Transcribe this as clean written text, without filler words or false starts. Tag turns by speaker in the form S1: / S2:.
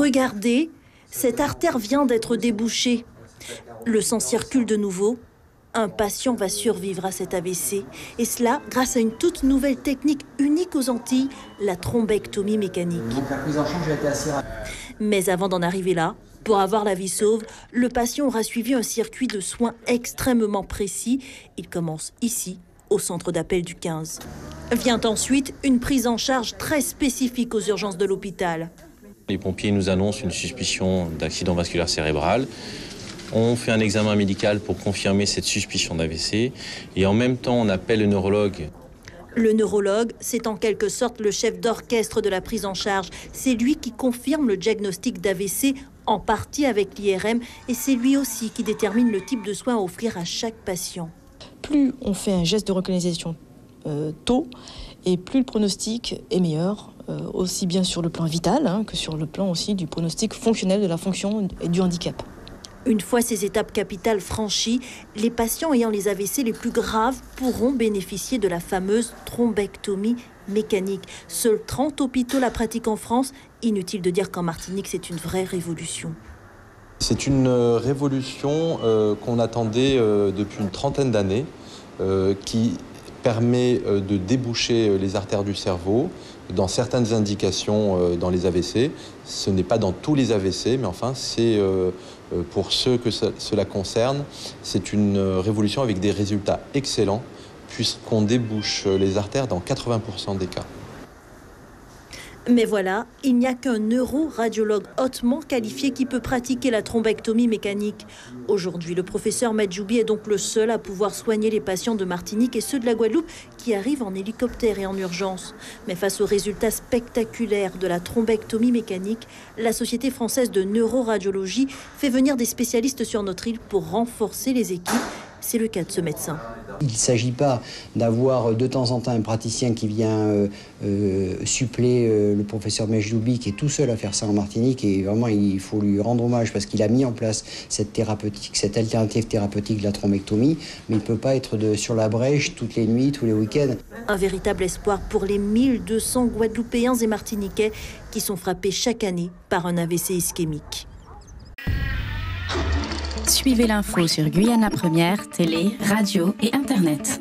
S1: Regardez, cette artère vient d'être débouchée. Le sang circule de nouveau. Un patient va survivre à cet AVC. Et cela grâce à une toute nouvelle technique unique aux Antilles, la thrombectomie mécanique.
S2: Donc la prise en charge a été assez rapide.
S1: Mais avant d'en arriver là, pour avoir la vie sauve, le patient aura suivi un circuit de soins extrêmement précis. Il commence ici, au centre d'appel du 15. Vient ensuite une prise en charge très spécifique aux urgences de l'hôpital.
S3: Les pompiers nous annoncent une suspicion d'accident vasculaire cérébral. On fait un examen médical pour confirmer cette suspicion d'AVC et en même temps on appelle le neurologue.
S1: Le neurologue, c'est en quelque sorte le chef d'orchestre de la prise en charge. C'est lui qui confirme le diagnostic d'AVC en partie avec l'IRM et c'est lui aussi qui détermine le type de soins à offrir à chaque patient.
S4: Plus on fait un geste de reconnaissance tôt et plus le pronostic est meilleur, aussi bien sur le plan vital que sur le plan aussi du pronostic fonctionnel de la fonction et du handicap.
S1: Une fois ces étapes capitales franchies, les patients ayant les AVC les plus graves pourront bénéficier de la fameuse thrombectomie mécanique. Seuls 30 hôpitaux la pratiquent en France. Inutile de dire qu'en Martinique, c'est une vraie révolution.
S5: C'est une révolution qu'on attendait depuis une trentaine d'années, qui permet de déboucher les artères du cerveau dans certaines indications dans les AVC. Ce n'est pas dans tous les AVC, mais enfin, c'est pour ceux que cela concerne, c'est une révolution avec des résultats excellents, puisqu'on débouche les artères dans 80% des cas.
S1: Mais voilà, il n'y a qu'un neuroradiologue hautement qualifié qui peut pratiquer la thrombectomie mécanique. Aujourd'hui, le professeur Madjoubi est donc le seul à pouvoir soigner les patients de Martinique et ceux de la Guadeloupe qui arrivent en hélicoptère et en urgence. Mais face aux résultats spectaculaires de la thrombectomie mécanique, la Société française de neuroradiologie fait venir des spécialistes sur notre île pour renforcer les équipes. C'est le cas de ce médecin.
S6: Il ne s'agit pas d'avoir de temps en temps un praticien qui vient suppléer le professeur Madjoubi qui est tout seul à faire ça en Martinique et vraiment il faut lui rendre hommage parce qu'il a mis en place cette alternative thérapeutique de la thrombectomie, mais il ne peut pas être sur la brèche toutes les nuits, tous les week-ends.
S1: Un véritable espoir pour les 1200 Guadeloupéens et Martiniquais qui sont frappés chaque année par un AVC ischémique.
S7: Suivez l'info sur Guyana Première, télé, radio et Internet.